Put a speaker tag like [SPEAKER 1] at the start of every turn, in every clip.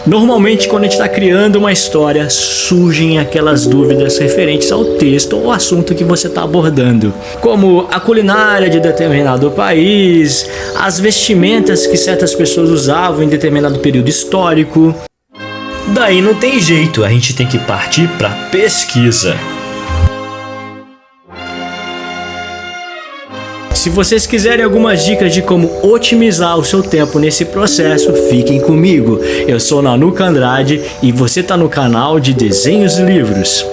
[SPEAKER 1] Normalmente, quando a gente está criando uma história, surgem aquelas dúvidas referentes ao texto ou assunto que você está abordando, como a culinária de determinado país, as vestimentas que certas pessoas usavam em determinado período histórico. Daí não tem jeito, a gente tem que partir para pesquisa. Se vocês quiserem algumas dicas de como otimizar o seu tempo nesse processo, fiquem comigo. Eu sou Nanuca Andrade e você está no canal de Desenhos e Livros.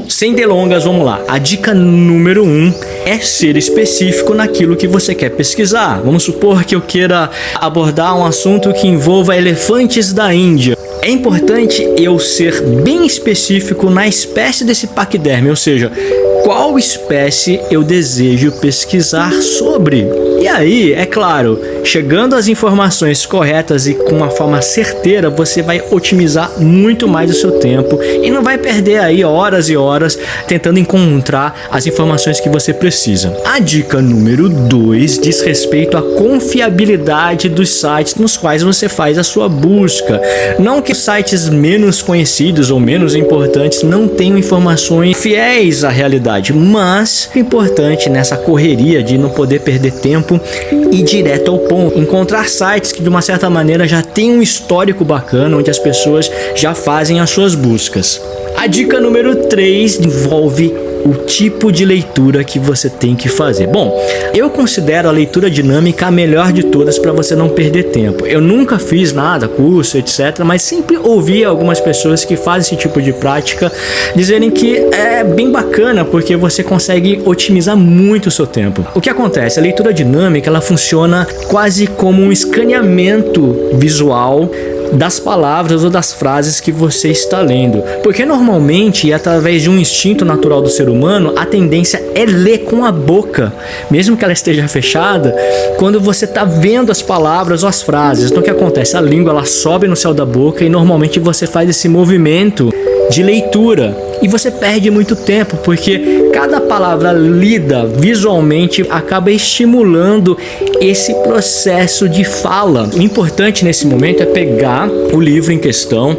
[SPEAKER 1] Sem delongas, vamos lá. A dica número 1 é ser específico naquilo que você quer pesquisar. Vamos supor que eu queira abordar um assunto que envolva elefantes da Índia. É importante eu ser bem específico na espécie desse paquiderme, ou seja, qual espécie eu desejo pesquisar sobre. E aí, é claro, chegando às informações corretas e com uma forma certeira, você vai otimizar muito mais o seu tempo e não vai perder aí horas e horas tentando encontrar as informações que você precisa. A dica número 2 diz respeito à confiabilidade dos sites nos quais você faz a sua busca. Não que sites menos conhecidos ou menos importantes não tenham informações fiéis à realidade, mas é importante nessa correria de não poder perder tempo e direto ao ponto. Encontrar sites que de uma certa maneira já tem um histórico bacana, onde as pessoas já fazem as suas buscas. A dica número 3 envolve o tipo de leitura que você tem que fazer. Bom, eu considero a leitura dinâmica a melhor de todas para você não perder tempo. Eu nunca fiz nada, curso, etc, mas sempre ouvi algumas pessoas que fazem esse tipo de prática dizerem que é bem bacana porque você consegue otimizar muito o seu tempo. O que acontece? A leitura dinâmica, ela funciona quase como um escaneamento visual das palavras ou das frases que você está lendo, porque normalmente, através de um instinto natural do ser humano, a tendência é ler com a boca, mesmo que ela esteja fechada, quando você está vendo as palavras ou as frases. Então o que acontece? A língua ela sobe no céu da boca e normalmente você faz esse movimento de leitura e você perde muito tempo, porque cada palavra lida visualmente acaba estimulando esse processo de fala. O importante nesse momento é pegar o livro em questão,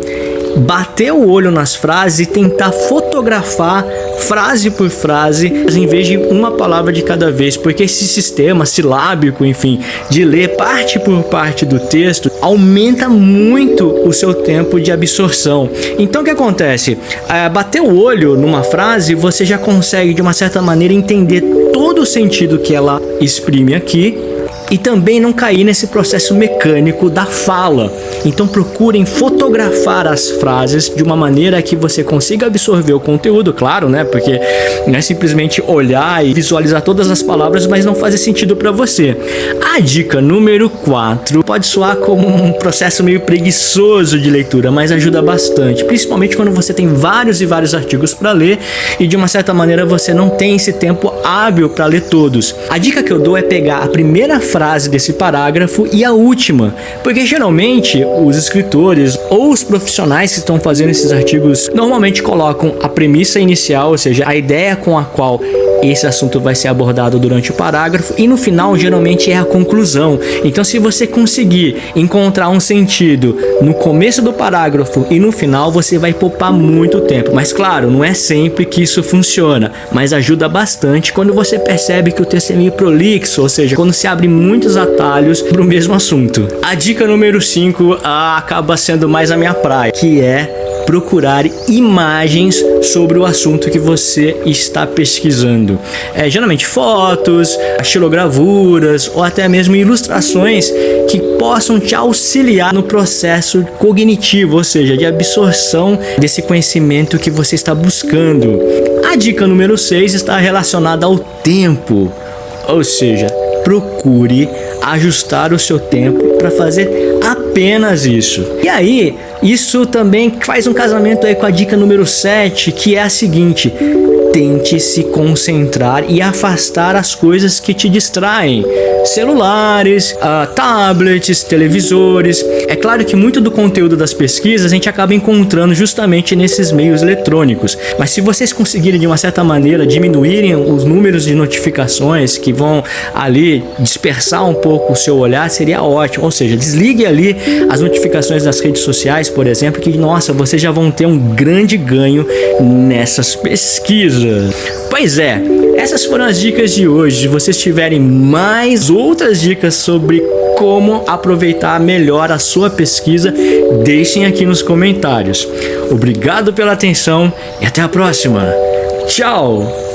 [SPEAKER 1] bater o olho nas frases e tentar fotografar frase por frase, em vez de uma palavra de cada vez, porque esse sistema silábico, enfim, de ler parte por parte do texto, aumenta muito o seu tempo de absorção. Então o que acontece? Bater o olho numa frase, você já consegue de uma certa maneira entender todo o sentido que ela exprime aqui, e também não cair nesse processo mecânico da fala. Então procurem fotografar as frases de uma maneira que você consiga absorver o conteúdo, claro, né? Porque não é simplesmente olhar e visualizar todas as palavras, mas não faz sentido para você. A dica número 4 pode soar como um processo meio preguiçoso de leitura, mas ajuda bastante, principalmente quando você tem vários e vários artigos para ler e de uma certa maneira você não tem esse tempo hábil para ler todos. A dica que eu dou é pegar a primeira frase desse parágrafo e a última, porque geralmente os escritores ou os profissionais que estão fazendo esses artigos normalmente colocam a premissa inicial, ou seja, a ideia com a qual esse assunto vai ser abordado durante o parágrafo, e no final geralmente é a conclusão. Então se você conseguir encontrar um sentido no começo do parágrafo e no final, você vai poupar muito tempo. Mas claro, não é sempre que isso funciona, mas ajuda bastante quando você percebe que o texto é meio prolixo, ou seja, quando se abre muitos atalhos para o mesmo assunto. A dica número 5 acaba sendo mais a minha praia, que é procurar imagens sobre o assunto que você está pesquisando. Geralmente fotos, estilogravuras ou até mesmo ilustrações que possam te auxiliar no processo cognitivo, ou seja, de absorção desse conhecimento que você está buscando. A dica número 6 está relacionada ao tempo, ou seja, procure ajustar o seu tempo para fazer apenas isso. E aí, isso também faz um casamento aí com a dica número 7, que é a seguinte: tente se concentrar e afastar as coisas que te distraem. Celulares, tablets, televisores. É claro que muito do conteúdo das pesquisas a gente acaba encontrando justamente nesses meios eletrônicos. Mas se vocês conseguirem de uma certa maneira diminuírem os números de notificações que vão ali dispersar um pouco o seu olhar, seria ótimo. Ou seja, desligue ali as notificações das redes sociais, por exemplo, que nossa, vocês já vão ter um grande ganho nessas pesquisas. Pois é, essas foram as dicas de hoje. Se vocês tiverem mais outras dicas sobre como aproveitar melhor a sua pesquisa, deixem aqui nos comentários. Obrigado pela atenção e até a próxima. Tchau!